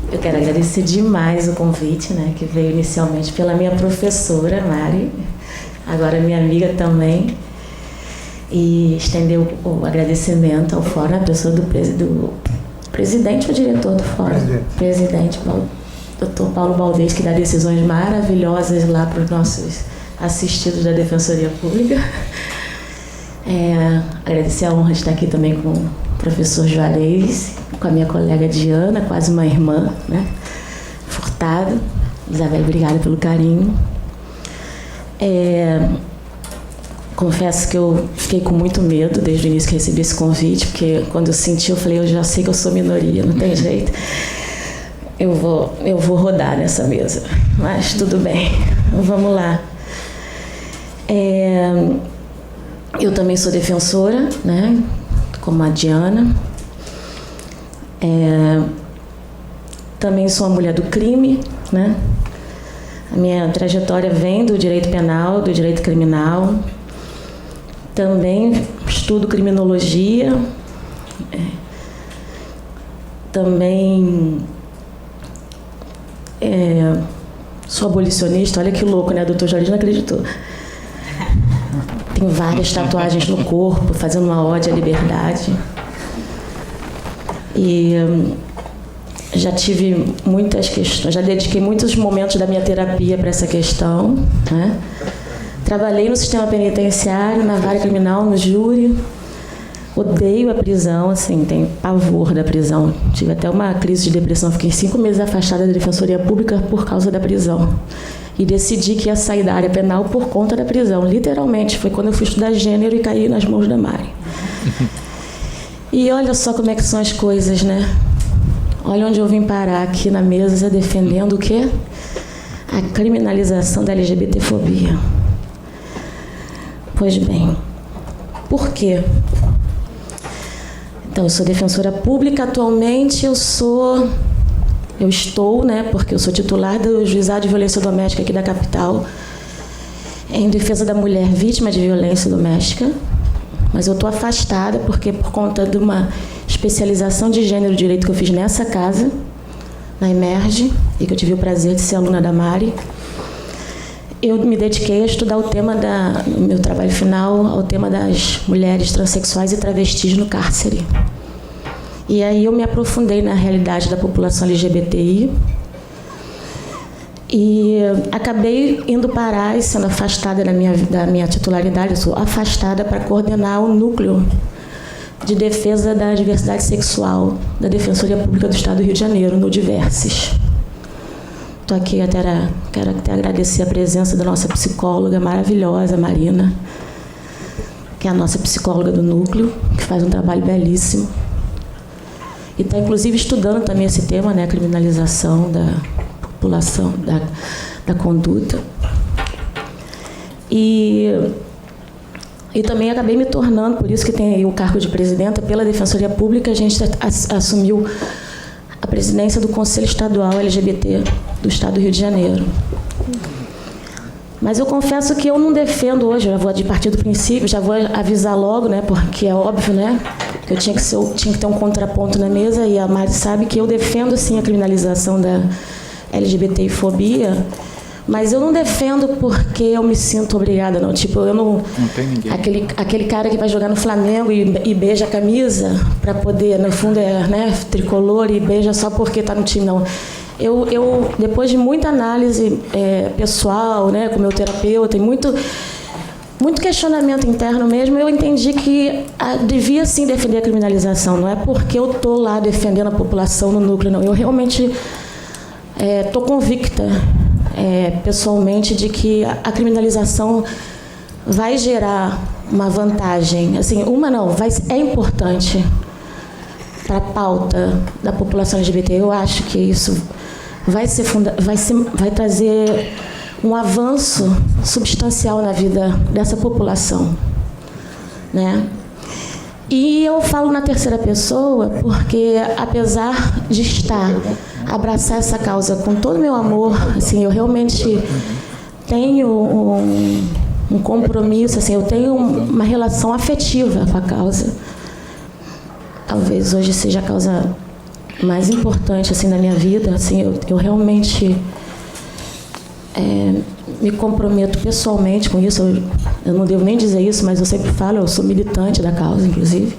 Eu quero agradecer demais o convite, né, que veio inicialmente pela minha professora, Mari, agora minha amiga também, e estender o agradecimento ao Fórum, a pessoa do presidente ou diretor do Fórum? Presidente, Dr. Paulo Baldez, que dá decisões maravilhosas lá para os nossos assistidos da Defensoria Pública. Agradecer a honra de estar aqui também com o professor Juarez, com a minha colega Diana, quase uma irmã, né? Furtado. Isabel, obrigada pelo carinho. Confesso que eu fiquei com muito medo desde o início que recebi esse convite, porque quando eu senti, eu falei, eu já sei que eu sou minoria, não tem jeito. Eu vou rodar nessa mesa, mas tudo bem, vamos lá. Eu também sou defensora, né, como a Diana. Também sou uma mulher do crime, né? A minha trajetória vem do direito penal, do direito criminal. Também estudo criminologia. Também sou abolicionista. Olha que louco, né? A doutora Jorge não acreditou. Tenho várias tatuagens no corpo, fazendo uma ode à liberdade. E já tive muitas questões, já dediquei muitos momentos da minha terapia para essa questão, né? Trabalhei no sistema penitenciário, na vara criminal, no júri. Odeio a prisão, assim, tenho pavor da prisão. Tive até uma crise de depressão, fiquei 5 meses afastada da Defensoria Pública por causa da prisão. E decidi que ia sair da área penal por conta da prisão. Literalmente, foi quando eu fui estudar gênero e caí nas mãos da Mari. E olha só como é que são as coisas, né? Olha onde eu vim parar aqui na mesa defendendo o quê? A criminalização da LGBTfobia. Pois bem, por quê? Então, eu sou defensora pública. Atualmente eu estou, né, porque eu sou titular do Juizado de Violência Doméstica aqui da capital, em defesa da mulher vítima de violência doméstica. Mas eu estou afastada porque, por conta de uma especialização de gênero e direito que eu fiz nessa casa, na Emerge, e que eu tive o prazer de ser aluna da Mari, eu me dediquei a estudar o tema no meu trabalho final, ao tema das mulheres transexuais e travestis no cárcere. E aí eu me aprofundei na realidade da população LGBTI e acabei indo parar e sendo afastada da minha titularidade. Eu sou afastada para coordenar o núcleo de defesa da diversidade sexual da Defensoria Pública do Estado do Rio de Janeiro, no Diverses. Estou aqui quero até agradecer a presença da nossa psicóloga maravilhosa, Marina, que é a nossa psicóloga do núcleo, que faz um trabalho belíssimo. E está, inclusive, estudando também esse tema, né, a criminalização da população, da conduta. E também acabei me tornando, por isso que tem aí o cargo de presidenta, pela Defensoria Pública, a gente assumiu a presidência do Conselho Estadual LGBT do Estado do Rio de Janeiro. Mas eu confesso que eu não defendo hoje, eu já vou partir do princípio, já vou avisar logo, né, porque é óbvio, né, que eu tinha que ter um contraponto na mesa, e a Mari sabe que eu defendo, sim, a criminalização da LGBTfobia, mas eu não defendo porque eu me sinto obrigada, não. Tipo, eu não tem ninguém. Aquele cara que vai jogar no Flamengo e beija a camisa para poder, no fundo, né, tricolor, e beija só porque está no time, não. Eu depois de muita análise pessoal, né, com o meu terapeuta, e muito questionamento interno mesmo, eu entendi que devia sim defender a criminalização. Não é porque eu estou lá defendendo a população no núcleo, não. Eu realmente estou convicta, pessoalmente, de que a criminalização vai gerar uma vantagem. Assim, é importante para a pauta da população LGBT. Eu acho que isso vai trazer um avanço substancial na vida dessa população, né? E eu falo na terceira pessoa porque, apesar de abraçar essa causa com todo o meu amor, assim, eu realmente tenho um compromisso, assim, eu tenho uma relação afetiva com a causa. Talvez hoje seja a causa mais importante, assim, da minha vida. Assim, eu realmente me comprometo pessoalmente com isso. Eu não devo nem dizer isso, mas eu sempre falo, eu sou militante da causa, inclusive.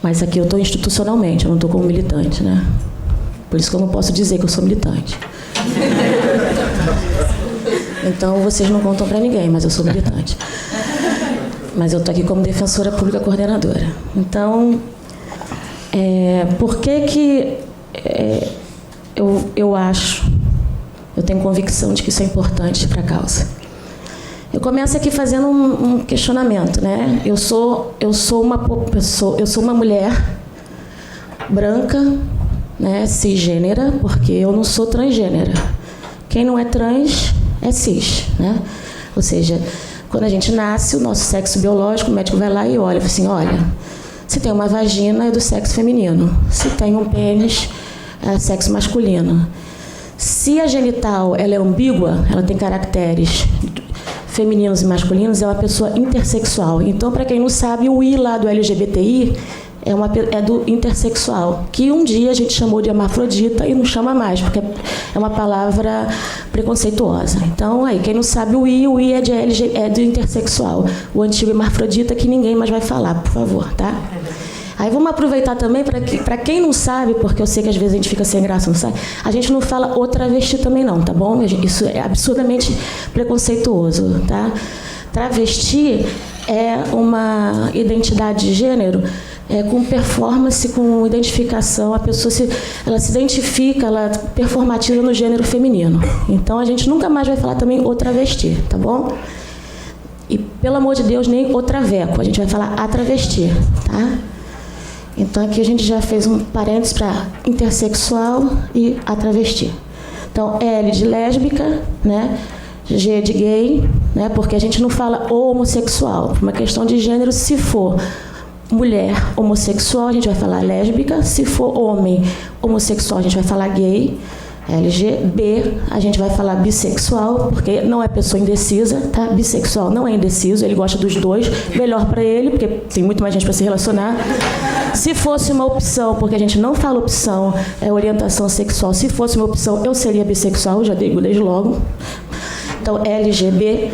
Mas aqui eu estou institucionalmente, eu não estou como militante, né? Por isso que eu não posso dizer que eu sou militante. Então, vocês não contam para ninguém, mas eu sou militante. Mas eu estou aqui como defensora pública coordenadora. Então, por que eu acho, eu tenho convicção de que isso é importante para a causa? Eu começo aqui fazendo um questionamento, né? Eu sou uma mulher branca, né, cisgênera, porque eu não sou transgênera. Quem não é trans é cis, né? Ou seja, quando a gente nasce, o nosso sexo biológico, o médico vai lá e olha, assim, olha, se tem uma vagina é do sexo feminino, se tem um pênis é sexo masculino. Se a genital ela é ambígua, ela tem caracteres femininos e masculinos, é uma pessoa intersexual. Então, para quem não sabe, o I lá do LGBTI é do intersexual, que um dia a gente chamou de hermafrodita e não chama mais, porque é uma palavra preconceituosa. Então, aí, quem não sabe, o I é do intersexual. O antigo hermafrodita que ninguém mais vai falar, por favor, tá? Aí vamos aproveitar também para quem não sabe, porque eu sei que às vezes a gente fica sem graça, não sabe? A gente não fala o travesti também não, tá bom? Isso é absurdamente preconceituoso, tá? Travesti é uma identidade de gênero com performance, com identificação. A pessoa ela se identifica, ela performatiza no gênero feminino. Então a gente nunca mais vai falar também o travesti, tá bom? E pelo amor de Deus, nem o traveco, a gente vai falar a travesti, tá? Então, aqui a gente já fez um parênteses para intersexual e a travesti. Então, L de lésbica, né? G de gay, né? Porque a gente não fala homossexual. Por uma questão de gênero, se for mulher homossexual, a gente vai falar lésbica. Se for homem homossexual, a gente vai falar gay. LGB, a gente vai falar bissexual, porque não é pessoa indecisa, tá? Bissexual não é indeciso, ele gosta dos dois, melhor para ele, porque tem muito mais gente para se relacionar. Se fosse uma opção, porque a gente não fala opção, é orientação sexual, se fosse uma opção, eu seria bissexual, já digo desde logo. Então, LGBT.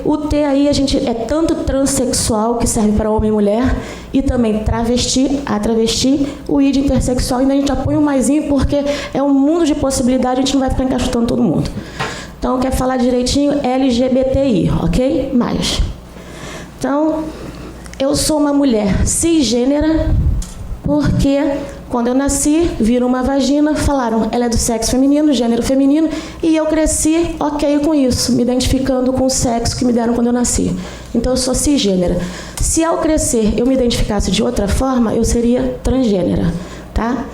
O T aí a gente é tanto transexual, que serve para homem e mulher, e também travesti, a travesti, o I de intersexual, e ainda a gente apoia um maisinho porque é um mundo de possibilidades, a gente não vai ficar encaixotando todo mundo. Então, quer falar direitinho, LGBTI, ok? Mais. Então, eu sou uma mulher cisgênera porque quando eu nasci, viram uma vagina, falaram, ela é do sexo feminino, gênero feminino, e eu cresci ok com isso, me identificando com o sexo que me deram quando eu nasci. Então, eu sou cisgênera. Se ao crescer eu me identificasse de outra forma, eu seria transgênera, tá?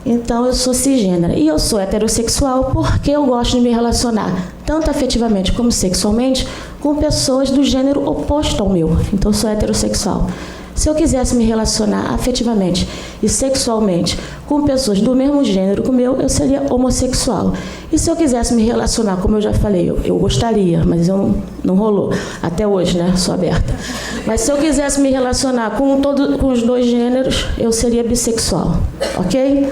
Então, eu sou cisgênera. E eu sou heterossexual porque eu gosto de me relacionar, tanto afetivamente como sexualmente, com pessoas do gênero oposto ao meu. Então, eu sou heterossexual. Se eu quisesse me relacionar afetivamente e sexualmente com pessoas do mesmo gênero que o meu, eu seria homossexual. E se eu quisesse me relacionar, como eu já falei, eu gostaria, mas não rolou. Até hoje, né? Sou aberta. Mas se eu quisesse me relacionar com os dois gêneros, eu seria bissexual. Ok?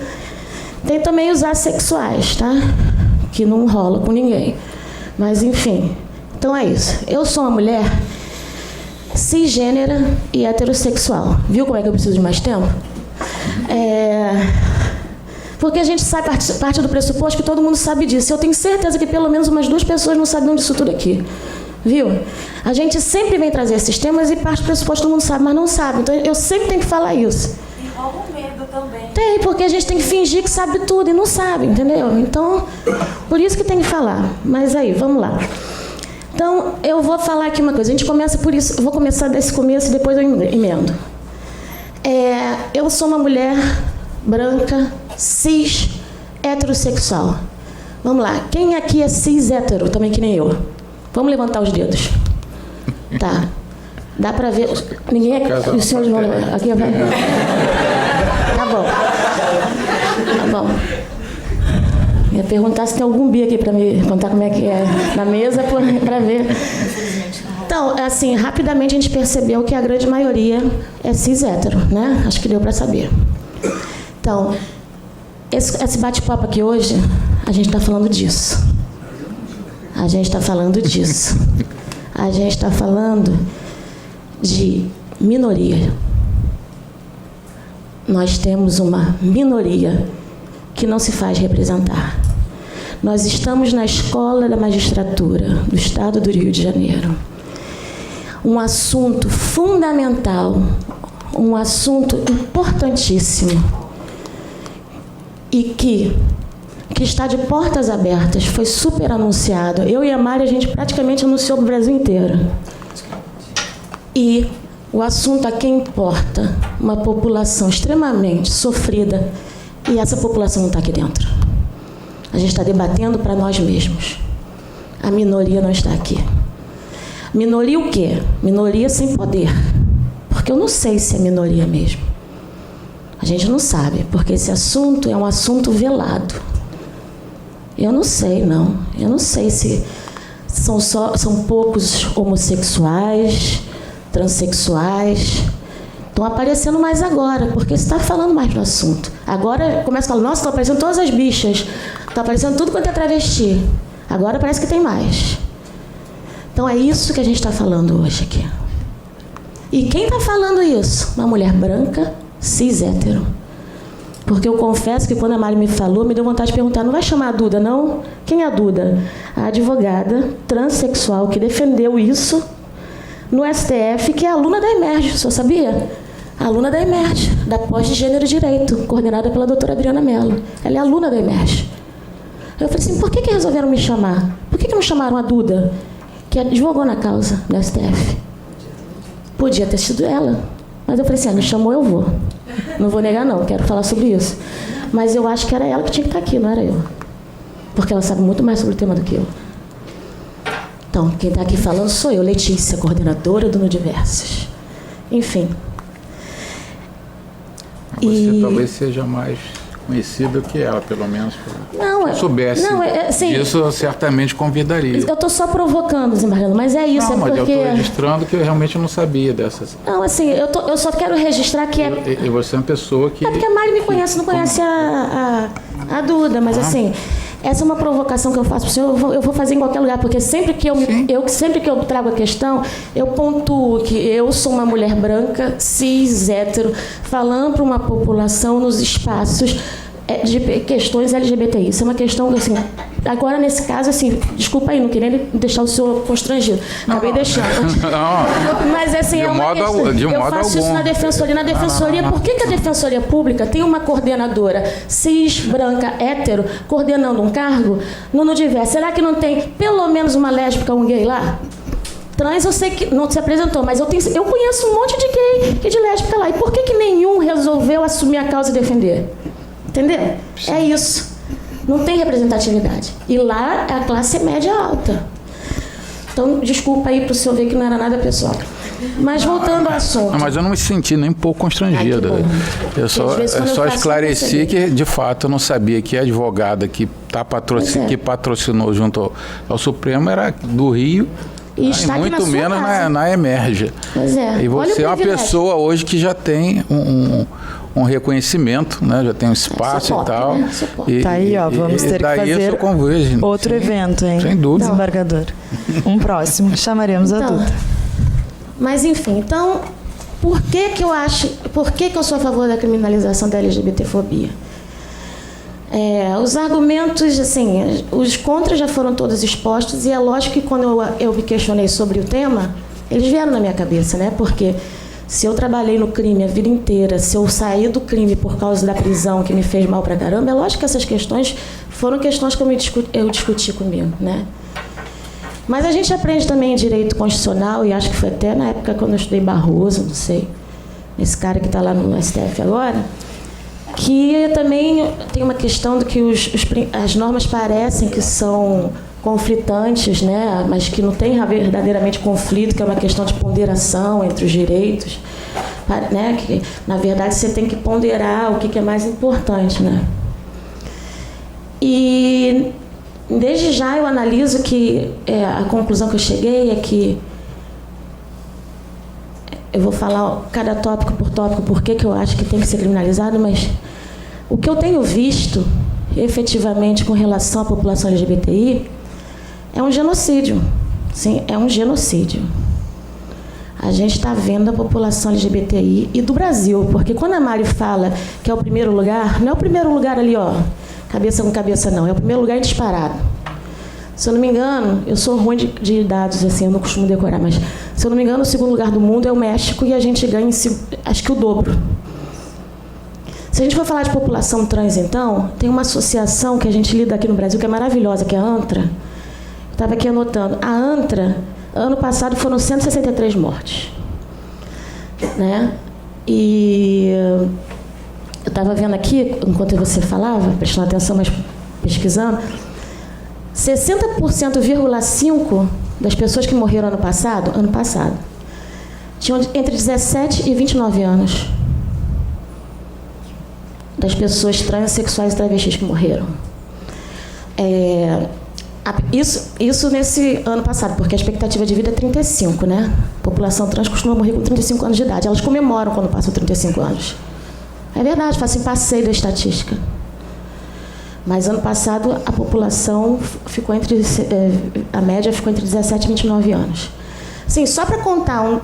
Tem também os assexuais, tá? Que não rola com ninguém. Mas, enfim. Então é isso. Eu sou uma mulher cisgênera e heterossexual. Viu como é que eu preciso de mais tempo? Porque a gente sai parte do pressuposto que todo mundo sabe disso. Eu tenho certeza que pelo menos umas 2 pessoas não sabiam disso tudo aqui. Viu? A gente sempre vem trazer esses temas e parte do pressuposto todo mundo sabe, mas não sabe. Então eu sempre tenho que falar isso. E rola um medo também. Tem, porque a gente tem que fingir que sabe tudo e não sabe, entendeu? Então, por isso que tem que falar. Mas aí, vamos lá. Então, eu vou falar aqui uma coisa. A gente começa por isso. Eu vou começar desse começo e depois eu emendo. Eu sou uma mulher branca, cis, heterossexual. Vamos lá. Quem aqui é cis hétero, também que nem eu? Vamos levantar os dedos. Tá. Dá para ver. Ninguém é. Os senhores vão. Aqui vai. Tá bom. Tá bom. Ia perguntar se tem algum bi aqui para me contar como é que é na mesa para ver. Então, assim, rapidamente a gente percebeu que a grande maioria é cis hétero, né? Acho que deu para saber. Então, esse bate-papo aqui hoje, a gente está falando disso. A gente está falando disso. A gente está falando de minoria. Nós temos uma minoria que não se faz representar. Nós estamos na Escola da Magistratura do Estado do Rio de Janeiro. Um assunto fundamental, um assunto importantíssimo e que está de portas abertas, foi super anunciado. Eu e a Mari, a gente praticamente anunciou para o Brasil inteiro. E o assunto a quem importa, uma população extremamente sofrida, e essa população não está aqui dentro. A gente está debatendo para nós mesmos. A minoria não está aqui. Minoria o quê? Minoria sem poder. Porque eu não sei se é minoria mesmo. A gente não sabe, porque esse assunto é um assunto velado. Eu não sei, não. Eu não sei se são poucos homossexuais, transexuais. Estão aparecendo mais agora, porque você está falando mais do assunto. Agora começa a falar, nossa, estão aparecendo todas as bichas. Está aparecendo tudo quanto é travesti. Agora parece que tem mais. Então é isso que a gente está falando hoje aqui. E quem está falando isso? Uma mulher branca, cis hétero. Porque eu confesso que quando a Mari me falou, me deu vontade de perguntar, não vai chamar a Duda, não? Quem é a Duda? A advogada transexual que defendeu isso no STF, que é aluna da Emerge, o senhor sabia? Aluna da Emerge, da pós de Gênero e Direito, coordenada pela doutora Adriana Mello. Ela é aluna da Emerge. Eu falei assim, por que resolveram me chamar? Por que não chamaram a Duda, que advogou na causa do STF? Podia ter sido ela. Mas eu falei assim, me chamou, eu vou. Não vou negar, não, quero falar sobre isso. Mas eu acho que era ela que tinha que estar aqui, não era eu. Porque ela sabe muito mais sobre o tema do que eu. Então, quem está aqui falando sou eu, Letícia, coordenadora do Nudiversos. Enfim. Você talvez seja mais conhecida que ela, pelo menos. Se eu soubesse disso, eu certamente convidaria. Eu estou só provocando, desembargador, mas é isso. Não, mas porque... eu estou registrando que eu realmente não sabia dessas. Não, assim, eu só quero registrar que é... E você é uma pessoa que... É porque a Mari me conhece, não conhece a Duda, mas assim... Essa é uma provocação que eu faço para o senhor, eu vou fazer em qualquer lugar, porque sempre que eu trago a questão, eu pontuo que eu sou uma mulher branca, cis, hétero, falando para uma população nos espaços de questões LGBTI. Isso é uma questão, assim, agora nesse caso, assim, desculpa aí, não queria deixar o senhor constrangido, acabei deixando. Não, mas assim, é uma questão. Eu faço isso na Defensoria. Na Defensoria, por que a Defensoria Pública tem uma coordenadora cis, branca, hétero, coordenando um cargo no Nudiverso? Será que não tem pelo menos uma lésbica ou um gay lá? Trans eu sei que não se apresentou, mas eu conheço um monte de gay e de lésbica lá. E por que nenhum resolveu assumir a causa e defender? Entendeu? Sim. É isso. Não tem representatividade. E lá a classe é média alta. Então, desculpa aí para o senhor ver que não era nada pessoal. Mas voltando ao assunto. Não, mas eu não me senti nem um pouco constrangida. Eu só esclareci que, de fato, eu não sabia que a advogada que patrocinou junto ao Supremo era do Rio. E muito menos na Emerge. Pois é. E você é uma pessoa hoje que já tem um reconhecimento, né? Já tem um espaço e tal. Né? Tá aí, ó, vamos ter que fazer outro evento, hein? Sem dúvida. Desembargador. Um próximo, chamaremos a Duda. Mas enfim, então, por que eu sou a favor da criminalização da LGBTfobia? Os argumentos, assim, os contras já foram todos expostos e é lógico que quando eu me questionei sobre o tema, eles vieram na minha cabeça, né? Porque se eu trabalhei no crime a vida inteira, se eu saí do crime por causa da prisão que me fez mal pra caramba, é lógico que essas questões foram questões que eu discuti comigo, né? Mas a gente aprende também direito constitucional, e acho que foi até na época quando eu estudei Barroso, não sei, esse cara que está lá no STF agora, que também tem uma questão de que as normas parecem que são conflitantes, né, mas que não tem verdadeiramente conflito, que é uma questão de ponderação entre os direitos, né, que na verdade você tem que ponderar o que é mais importante, né. E desde já eu analiso que a conclusão que eu cheguei é que eu vou falar cada tópico por tópico por que eu acho que tem que ser criminalizado, mas o que eu tenho visto efetivamente com relação à população LGBTI é um genocídio. Sim, é um genocídio. A gente está vendo a população LGBTI e do Brasil, porque quando a Mari fala que é o primeiro lugar, não é o primeiro lugar ali, ó, cabeça com cabeça, não. É o primeiro lugar disparado. Se eu não me engano, eu sou ruim de dados, assim, eu não costumo decorar, mas se eu não me engano, o segundo lugar do mundo é o México e a gente ganha, acho que o dobro. Se a gente for falar de população trans, então, tem uma associação que a gente lida aqui no Brasil que é maravilhosa, que é a ANTRA. Eu estava aqui anotando. A ANTRA, ano passado, foram 163 mortes. Né? E eu estava vendo aqui, enquanto você falava, prestando atenção, mas pesquisando, 60,5% das pessoas que morreram ano passado, tinham entre 17 e 29 anos. Das pessoas transexuais e travestis que morreram. Isso nesse ano passado, porque a expectativa de vida é 35, né? A população trans costuma morrer com 35 anos de idade. Elas comemoram quando passam 35 anos. É verdade, faço um passeio da estatística. Mas ano passado a população ficou a média ficou entre 17 e 29 anos. Sim, só para contar,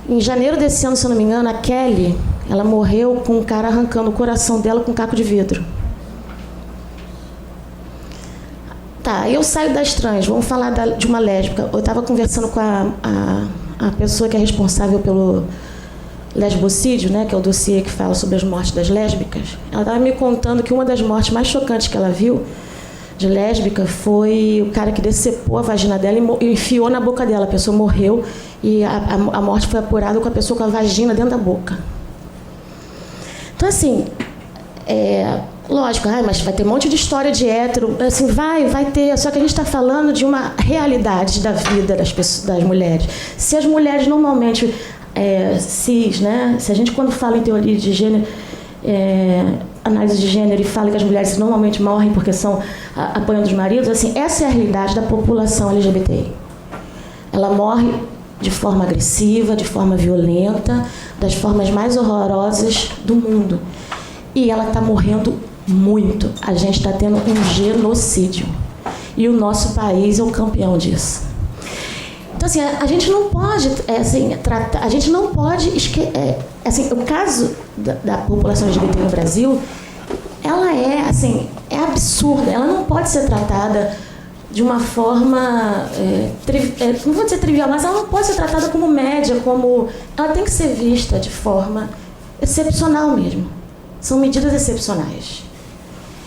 em janeiro desse ano, se eu não me engano, a Kelly, ela morreu com um cara arrancando o coração dela com um caco de vidro. Tá, eu saio das trans, vamos falar de uma lésbica. Eu estava conversando com a pessoa que é responsável pelo lesbocídio, né, que é o dossiê que fala sobre as mortes das lésbicas. Ela estava me contando que uma das mortes mais chocantes que ela viu de lésbica foi o cara que decepou a vagina dela e enfiou na boca dela. A pessoa morreu e a morte foi apurada com a pessoa com a vagina dentro da boca. Então, assim, lógico, mas vai ter um monte de história de hétero, assim, vai ter, só que a gente está falando de uma realidade da vida das mulheres. Se as mulheres normalmente cis, né, se a gente quando fala em teoria de gênero, análise de gênero e fala que as mulheres normalmente morrem porque são apanhando os maridos, assim, essa é a realidade da população LGBTI. Ela morre de forma agressiva, de forma violenta, das formas mais horrorosas do mundo. E ela está morrendo muito. A gente está tendo um genocídio. E o nosso país é o campeão disso. Então, assim, a gente não pode, tratar, a gente não pode esquecer. O caso da população LGBT no Brasil, ela é absurda. Ela não pode ser tratada de uma forma, não vou dizer trivial, mas ela não pode ser tratada como média, ela tem que ser vista de forma excepcional mesmo. São medidas excepcionais.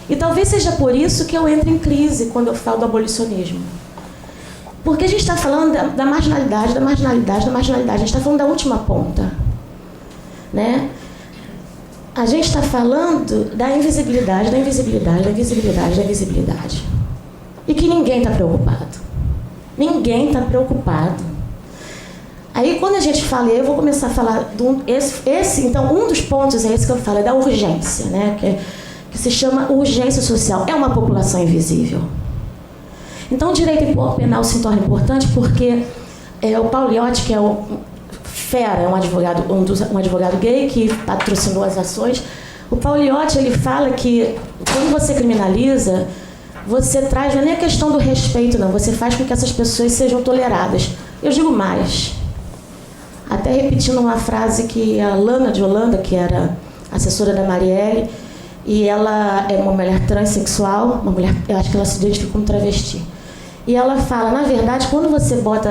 E talvez seja por isso que eu entro em crise quando eu falo do abolicionismo. Porque a gente está falando da marginalidade. A gente está falando da última ponta. Né? A gente está falando da invisibilidade. E que ninguém está preocupado. Ninguém está preocupado. Aí, quando a gente fala, eu vou começar a falar então, um dos pontos é esse que eu falo, é da urgência, né? Que se chama urgência social. É uma população invisível. Então, o direito penal se torna importante porque o Pauliotti, que é é um advogado gay que patrocinou as ações. O Pauliotti, ele fala que quando você criminaliza, você traz, não é nem a questão do respeito, não. Você faz com que essas pessoas sejam toleradas. Eu digo mais. Até repetindo uma frase que a Lana de Holanda, que era assessora da Marielle, e ela é uma mulher transexual, eu acho que ela se identifica como travesti. E ela fala, na verdade, quando você bota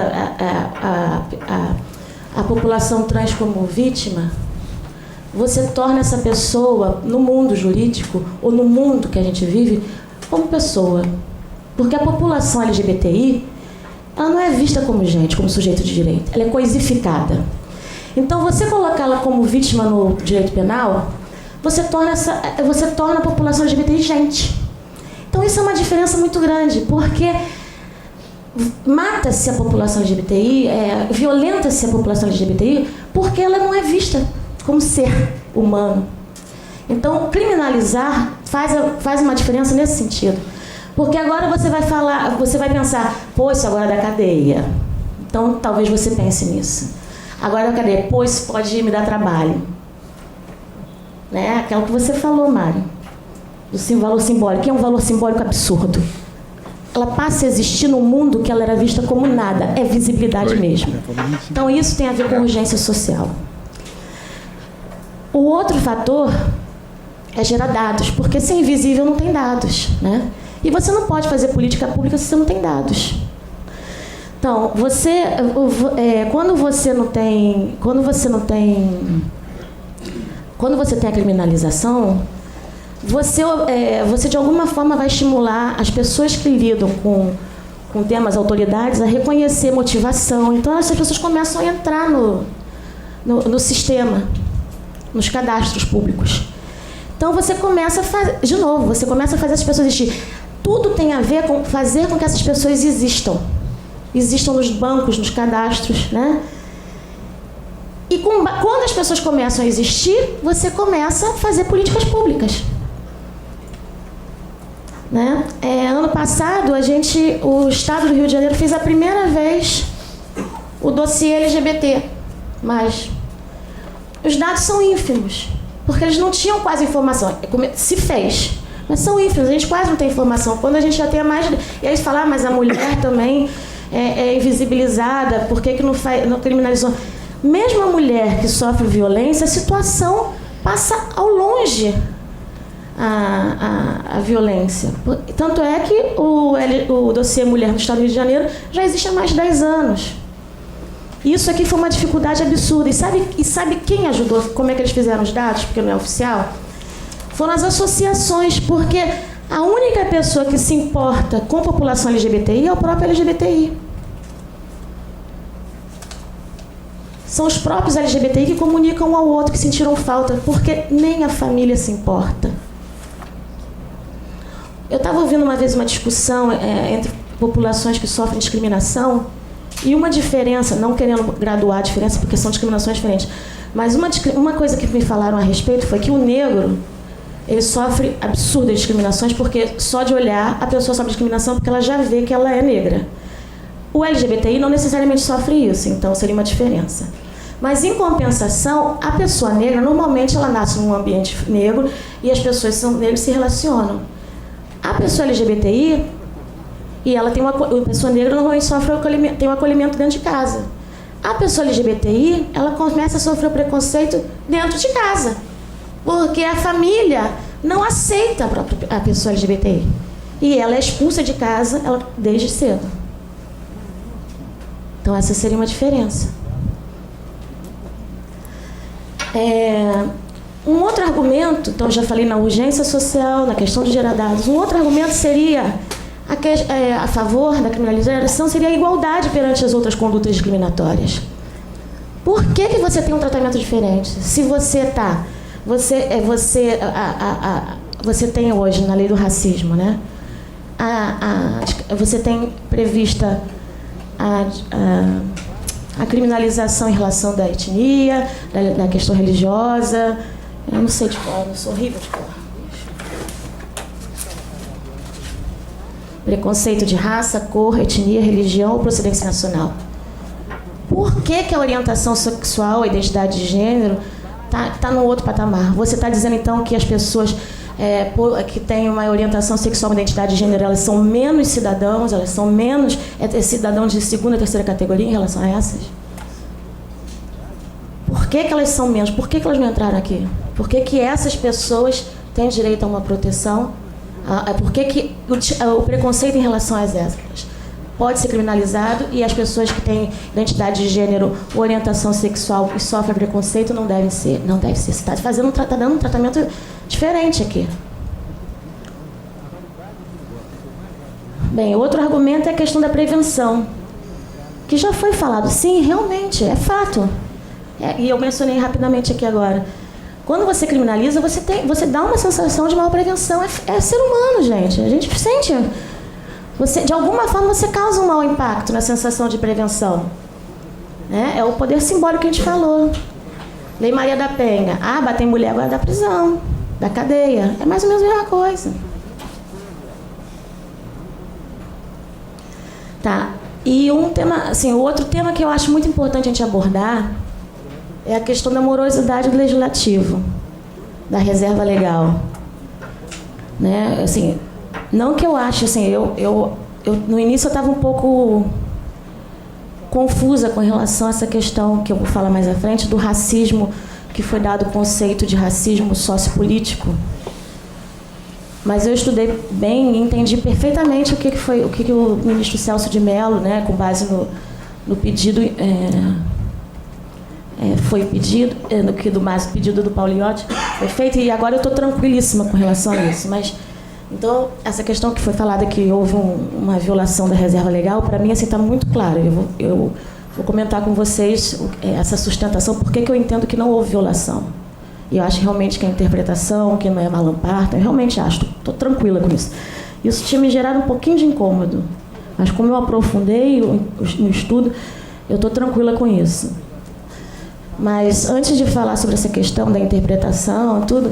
a população trans como vítima, você torna essa pessoa, no mundo jurídico, ou no mundo que a gente vive, como pessoa. Porque a população LGBTI, ela não é vista como gente, como sujeito de direito. Ela é coisificada. Então, você colocá-la como vítima no direito penal, você torna a população LGBTI gente. Então isso é uma diferença muito grande, porque mata-se a população LGBTI, violenta-se a população LGBTI, porque ela não é vista como ser humano. Então, criminalizar faz uma diferença nesse sentido. Porque agora você vai pensar, pô, isso agora é da cadeia. Então, talvez você pense nisso. Agora é da cadeia, pô, isso pode me dar trabalho. Né? Aquilo que você falou, Mário. Do valor simbólico, que é um valor simbólico absurdo. Ela passa a existir num mundo que ela era vista como nada. É visibilidade mesmo. Então, isso tem a ver com urgência social. O outro fator é gerar dados, porque se é invisível não tem dados, né? E você não pode fazer política pública se você não tem dados. Então, quando você tem a criminalização, você de alguma forma vai estimular as pessoas que lidam com temas, autoridades, a reconhecer motivação. Então, essas pessoas começam a entrar no sistema, nos cadastros públicos. Então, você começa a fazer, de novo, você começa a fazer as pessoas existir. Tudo tem a ver com fazer com que essas pessoas existam. Existam nos bancos, nos cadastros, né? E quando as pessoas começam a existir, você começa a fazer políticas públicas. Né? Ano passado, o Estado do Rio de Janeiro fez a primeira vez o dossiê LGBT. Mas os dados são ínfimos, porque eles não tinham quase informação. Se fez, mas são ínfimos, a gente quase não tem informação. Quando a gente já tem mais... E aí falar, mas a mulher também é invisibilizada, por que não criminalizou? Mesmo a mulher que sofre violência, a situação passa ao longe a violência. Tanto é que o dossiê Mulher no Estado do Rio de Janeiro já existe há mais de 10 anos. Isso aqui foi uma dificuldade absurda. E sabe quem ajudou? Como é que eles fizeram os dados? Porque não é oficial. Foram as associações, porque a única pessoa que se importa com a população LGBTI é o próprio LGBTI. São os próprios LGBTI que comunicam um ao outro, que sentiram falta, porque nem a família se importa. Eu estava ouvindo uma vez uma discussão entre populações que sofrem discriminação, e uma diferença, não querendo graduar a diferença, porque são discriminações diferentes, mas uma coisa que me falaram a respeito foi que o negro, ele sofre absurdas discriminações, porque só de olhar a pessoa sofre discriminação porque ela já vê que ela é negra. O LGBTI não necessariamente sofre isso, então seria uma diferença. Mas, em compensação, a pessoa negra, normalmente ela nasce num ambiente negro e as pessoas são negras se relacionam. A pessoa LGBTI, e ela tem a pessoa negra normalmente tem um acolhimento dentro de casa. A pessoa LGBTI, ela começa a sofrer o preconceito dentro de casa, porque a família não aceita a pessoa LGBTI. E ela é expulsa de casa desde cedo. Então, essa seria uma diferença. Um outro argumento, então já falei na urgência social, na questão de gerar dados, um outro argumento seria, a favor da criminalização, seria a igualdade perante as outras condutas discriminatórias. Por que você tem um tratamento diferente? Se você tem hoje, na lei do racismo, né? Você tem prevista a criminalização em relação da etnia, da questão religiosa. Eu não sei de cor, eu sou horrível de cor. Preconceito de raça, cor, etnia, religião ou procedência nacional. Por que a orientação sexual, a identidade de gênero está num outro patamar? Você está dizendo, então, que as pessoas que têm uma orientação sexual, uma identidade de gênero, elas são menos cidadãos, elas são menos cidadãos de segunda e terceira categoria em relação a essas? Por que elas são menos? Por que elas não entraram aqui? Por que essas pessoas têm direito a uma proteção? Por que o preconceito em relação às essas pode ser criminalizado e as pessoas que têm identidade de gênero, orientação sexual e sofrem preconceito não devem ser? Não deve ser. Você está dando um tratamento diferente aqui. Bem, outro argumento é a questão da prevenção, que já foi falado. Sim, realmente, é fato. E eu mencionei rapidamente aqui agora. Quando você criminaliza, você dá uma sensação de maior prevenção. É ser humano, gente. A gente sente... de alguma forma, você causa um mau impacto na sensação de prevenção. Né? É o poder simbólico que a gente falou. Lei Maria da Penha. Bater em mulher agora da prisão, da cadeia. É mais ou menos a mesma coisa. Tá. E o outro tema que eu acho muito importante a gente abordar é a questão da morosidade do legislativo, da reserva legal. Né? Assim, não que eu ache, assim, eu no início eu estava um pouco confusa com relação a essa questão, que eu vou falar mais à frente, do racismo, que foi dado o conceito de racismo sociopolítico. Mas eu estudei bem e entendi perfeitamente o que o ministro Celso de Mello, né, com base no pedido... foi pedido, pedido do Pauliotti, foi feito, e agora eu estou tranquilíssima com relação a isso. Mas, então, essa questão que foi falada, que houve uma violação da reserva legal, para mim está muito claro. Eu vou comentar com vocês essa sustentação, por que eu entendo que não houve violação. E eu acho realmente que a interpretação, que não é malamparta, eu realmente acho, estou tranquila com isso. Isso tinha me gerado um pouquinho de incômodo, mas como eu aprofundei no estudo, eu estou tranquila com isso. Mas, antes de falar sobre essa questão da interpretação e tudo,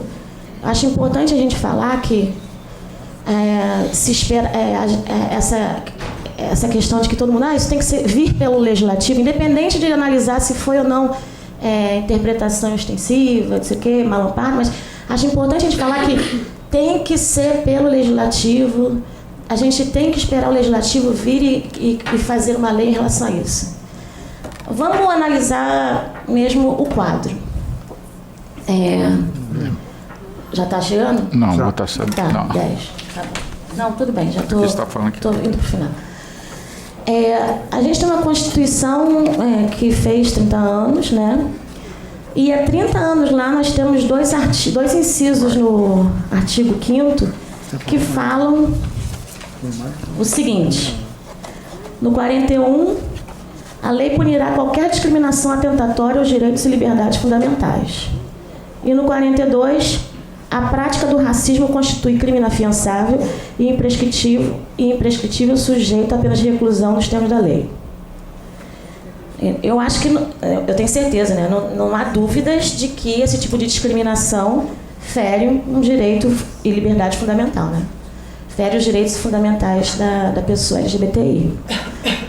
acho importante a gente falar que se espera essa questão de que todo mundo, isso tem que vir pelo legislativo, independente de analisar se foi ou não interpretação extensiva, não sei o quê, malamparta, mas acho importante a gente falar que tem que ser pelo legislativo, a gente tem que esperar o legislativo vir e fazer uma lei em relação a isso. Vamos analisar mesmo o quadro. Já está chegando? Não, vou estar sabendo. Tá, não. 10. Tá bom. Não, tudo bem, já estou indo para o final. A gente tem uma Constituição que fez 30 anos, né? E há 30 anos lá nós temos dois incisos no artigo 5º que falam o seguinte: no 41, a lei punirá qualquer discriminação atentatória aos direitos e liberdades fundamentais. E no 42, a prática do racismo constitui crime inafiançável e imprescritível sujeito a pena de reclusão nos termos da lei. Eu acho que, eu tenho certeza, né? Não há dúvidas de que esse tipo de discriminação fere um direito e liberdade fundamental, né? Fere os direitos fundamentais da pessoa LGBTI.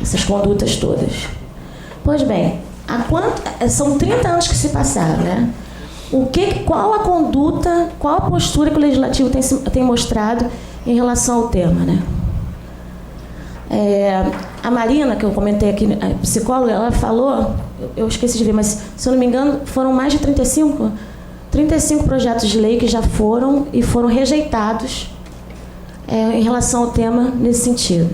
Essas condutas todas. Pois bem, são 30 anos que se passaram, né? Qual a conduta, qual a postura que o Legislativo tem mostrado em relação ao tema, né? A Marina, que eu comentei aqui, a psicóloga, ela falou, eu esqueci de ver, mas se eu não me engano, foram mais de 35 projetos de lei que já foram rejeitados em relação ao tema nesse sentido.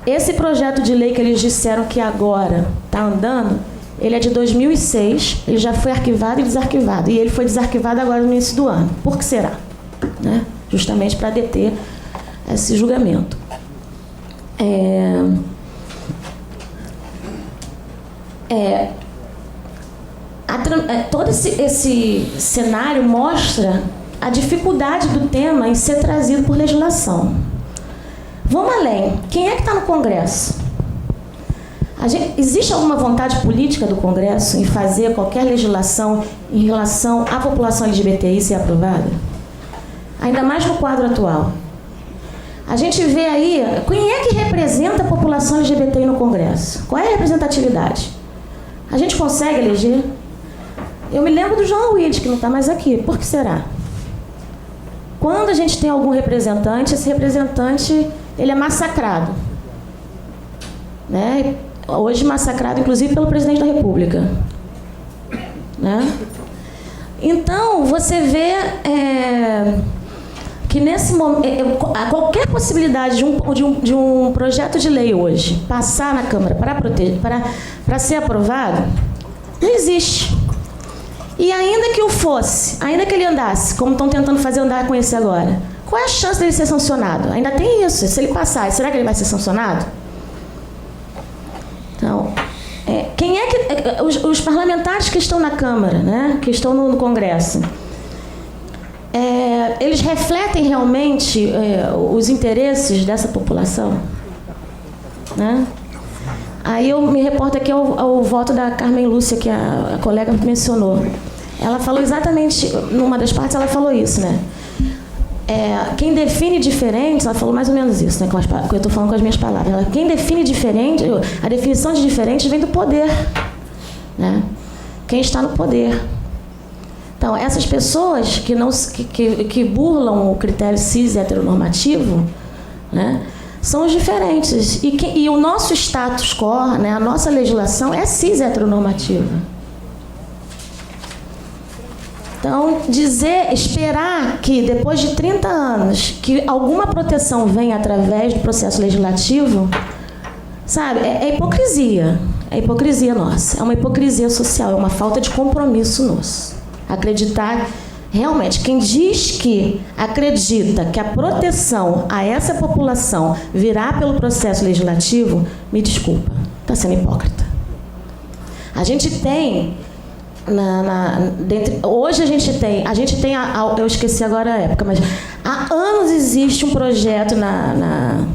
Esse projeto de lei que eles disseram que agora está andando, ele é de 2006, ele já foi arquivado e desarquivado. E ele foi desarquivado agora no início do ano. Por que será? Né? Justamente para deter esse julgamento. Todo esse cenário mostra a dificuldade do tema em ser trazido por legislação. Vamos além. Quem é que está no Congresso? Existe alguma vontade política do Congresso em fazer qualquer legislação em relação à população LGBTI ser aprovada? Ainda mais no quadro atual. A gente vê aí, quem é que representa a população LGBTI no Congresso? Qual é a representatividade? A gente consegue eleger? Eu me lembro do João Willis, que não está mais aqui. Por que será? Quando a gente tem algum representante, esse representante ele é massacrado. Né? Hoje massacrado, inclusive, pelo presidente da República. Né? Então, você vê que nesse momento, qualquer possibilidade de um projeto de lei hoje passar na Câmara para ser aprovado, não existe. E ainda que o fosse, ainda que ele andasse, como estão tentando fazer andar com esse agora, qual é a chance dele ser sancionado? Ainda tem isso. Se ele passar, será que ele vai ser sancionado? Então, quem é que os parlamentares que estão na Câmara, né, que estão no Congresso, eles refletem realmente os interesses dessa população, né? Aí eu me reporto aqui ao voto da Carmen Lúcia, que a colega mencionou. Ela falou exatamente, numa das partes ela falou isso, né? Quem define diferente, ela falou mais ou menos isso, né? Eu estou falando com as minhas palavras. Quem define diferente, a definição de diferente vem do poder, né? Quem está no poder. Então, essas pessoas que burlam o critério cis heteronormativo, né, são os diferentes. E o nosso status quo, né, a nossa legislação é cis heteronormativa. Então, esperar que depois de 30 anos que alguma proteção venha através do processo legislativo, sabe, é hipocrisia. É hipocrisia nossa. É uma hipocrisia social, é uma falta de compromisso nosso. Acreditar realmente, quem diz que acredita que a proteção a essa população virá pelo processo legislativo, me desculpa, está sendo hipócrita. A gente tem hoje a gente tem, eu esqueci agora a época, mas há anos existe um projeto na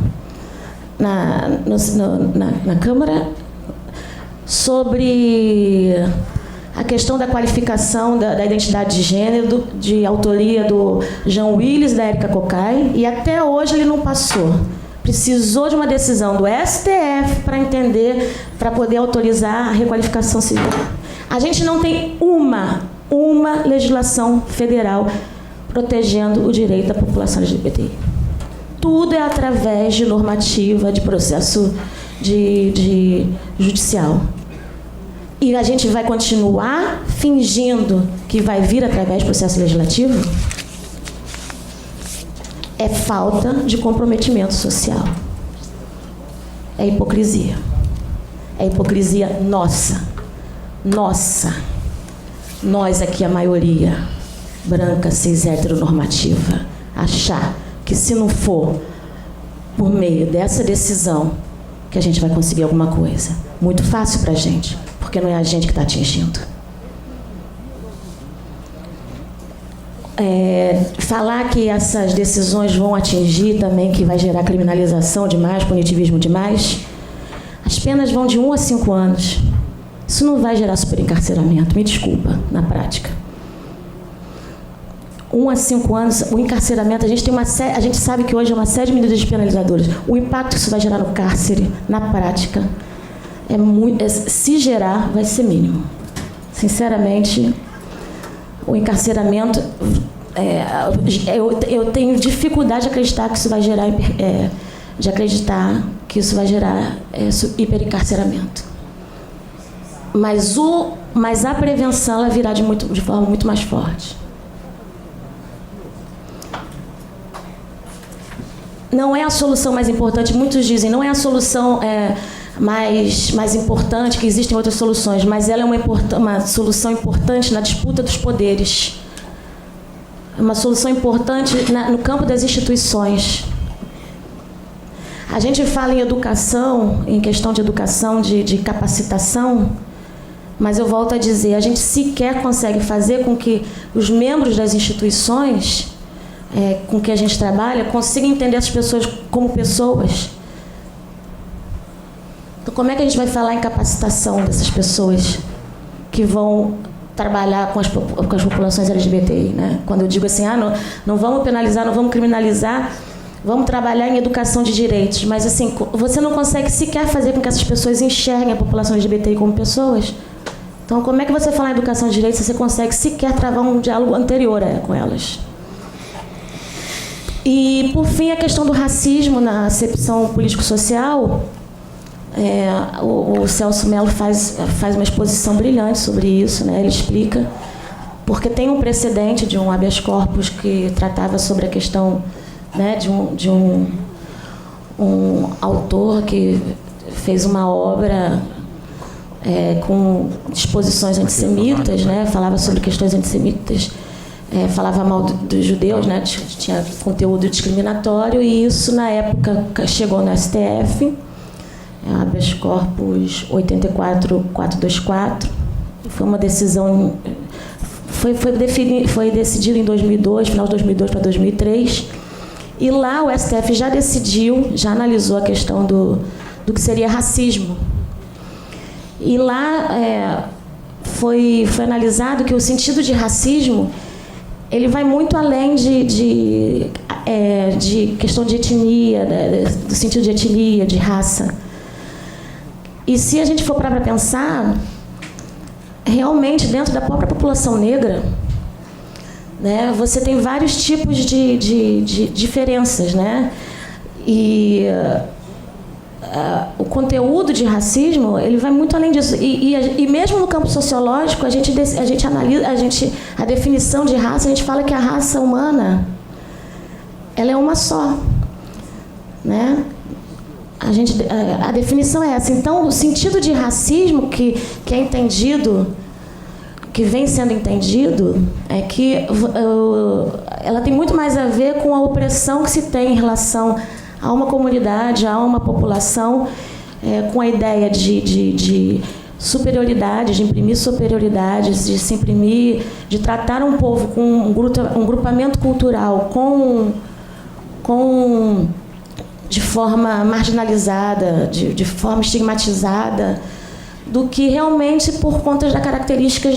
Câmara sobre a questão da qualificação da identidade de gênero, de autoria do Jean Willis e da Érica Cocai, e até hoje ele não passou. Precisou de uma decisão do STF para entender, para poder autorizar a requalificação civil. A gente não tem uma legislação federal protegendo o direito da população LGBTI. Tudo é através de normativa, de processo de judicial. E a gente vai continuar fingindo que vai vir através do processo legislativo? É falta de comprometimento social. É hipocrisia. É hipocrisia nossa. Nós aqui, a maioria branca, cis, heteronormativa, achar que se não for por meio dessa decisão que a gente vai conseguir alguma coisa. Muito fácil pra gente, porque não é a gente que está atingindo. Falar que essas decisões vão atingir também, que vai gerar criminalização demais, punitivismo demais, as penas vão de 1 a 5 anos. Isso não vai gerar superencarceramento, me desculpa, na prática. 1 a 5 anos, o encarceramento, a gente sabe que hoje é uma série de medidas penalizadoras. O impacto que isso vai gerar no cárcere, na prática, se gerar, vai ser mínimo. Sinceramente, o encarceramento, eu tenho dificuldade de acreditar que isso vai gerar, hiperencarceramento. Mas a prevenção ela virá de forma muito mais forte. Não é a solução mais importante, muitos dizem, não é a solução mais importante, que existem outras soluções, mas ela é uma solução importante na disputa dos poderes. É uma solução importante no campo das instituições. A gente fala em educação, em questão de educação, de capacitação, mas eu volto a dizer, a gente sequer consegue fazer com que os membros das instituições com que a gente trabalha consigam entender essas pessoas como pessoas. Então, como é que a gente vai falar em capacitação dessas pessoas que vão trabalhar com as populações LGBTI, né? Quando eu digo assim, não vamos penalizar, não vamos criminalizar, vamos trabalhar em educação de direitos, mas assim, você não consegue sequer fazer com que essas pessoas enxerguem a população LGBTI como pessoas. Então, como é que você fala em educação de direitos se você consegue sequer travar um diálogo anterior com elas? E, por fim, a questão do racismo na acepção político-social, o Celso Mello faz uma exposição brilhante sobre isso, né? Ele explica, porque tem um precedente de um habeas corpus que tratava sobre a questão, né, de um autor que fez uma obra com disposições antissemitas, né? Falava sobre questões antissemitas, falava mal dos judeus, né? Tinha conteúdo discriminatório, e isso na época chegou no STF habeas corpus 84424. Foi uma decisão, foi decidido em 2002, final de 2002 para 2003, e lá o STF já decidiu, já analisou a questão do que seria racismo. E lá foi analisado que o sentido de racismo ele vai muito além de questão de etnia, do sentido de etnia, de raça. E se a gente for para pensar, realmente dentro da própria população negra, né, você tem vários tipos de diferenças, né? E o conteúdo de racismo ele vai muito além disso. E mesmo no campo sociológico, a gente analisa, a definição de raça, a gente fala que a raça humana ela é uma só, né? A definição é essa. Então, o sentido de racismo que é entendido, que vem sendo entendido, é que ela tem muito mais a ver com a opressão que se tem em relação a uma comunidade, a uma população, com a ideia de superioridade, de imprimir superioridades, de se imprimir, de tratar um povo com um grupamento cultural de forma marginalizada, de forma estigmatizada, do que realmente por conta das características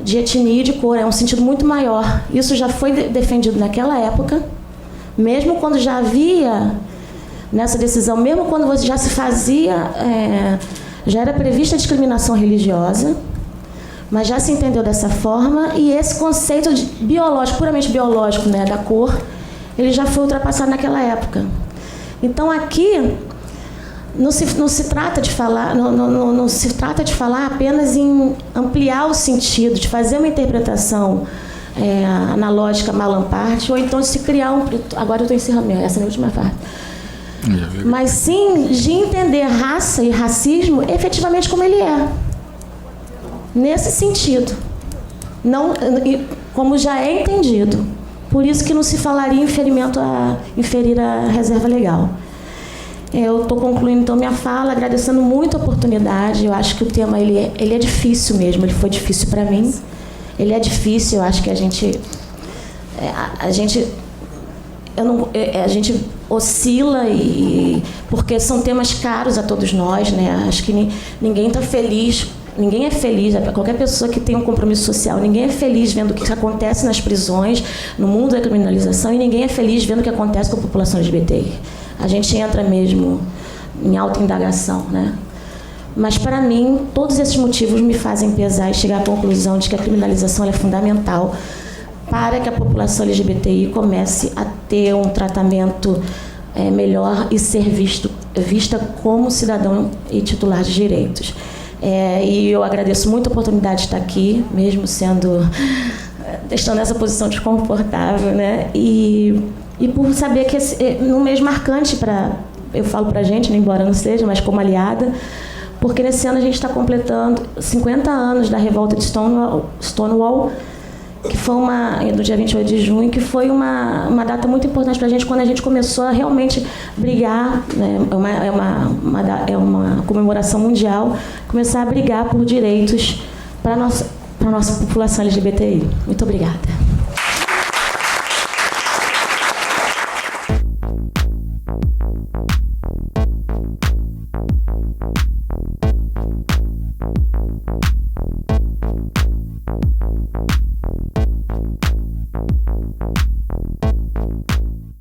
de etnia e de cor. É um sentido muito maior. Isso já foi defendido naquela época, mesmo quando já havia nessa decisão, mesmo quando já se fazia, já era prevista a discriminação religiosa, mas já se entendeu dessa forma, e esse conceito biológico, puramente biológico, né, da cor, ele já foi ultrapassado naquela época. Então aqui não se trata de falar apenas em ampliar o sentido, de fazer uma interpretação analógica Malamparte, ou então de se criar agora eu estou encerrando, essa é a minha última parte. Mas sim de entender raça e racismo efetivamente como ele é. Nesse sentido. Não, como já é entendido. Por isso que não se falaria em inferir a reserva legal. Eu estou concluindo então minha fala, agradecendo muito a oportunidade. Eu acho que o tema ele é difícil mesmo, ele foi difícil para mim. Ele é difícil, eu acho que a gente oscila, porque são temas caros a todos nós, né? Acho que ninguém está feliz. Ninguém é feliz, qualquer pessoa que tem um compromisso social, ninguém é feliz vendo o que acontece nas prisões, no mundo da criminalização, e ninguém é feliz vendo o que acontece com a população LGBTI. A gente entra mesmo em autoindagação, né? Mas, para mim, todos esses motivos me fazem pesar e chegar à conclusão de que a criminalização é fundamental para que a população LGBTI comece a ter um tratamento melhor e ser vista como cidadão e titular de direitos. E eu agradeço muito a oportunidade de estar aqui, mesmo estando nessa posição desconfortável, né? E por saber que num mês marcante eu falo pra gente, embora não seja, mas como aliada, porque nesse ano a gente está completando 50 anos da revolta de Stonewall, que foi no dia 28 de junho, que foi uma data muito importante para a gente, quando a gente começou a realmente brigar, né? É uma comemoração mundial, começar a brigar por direitos para a nossa população LGBTI. Muito obrigada.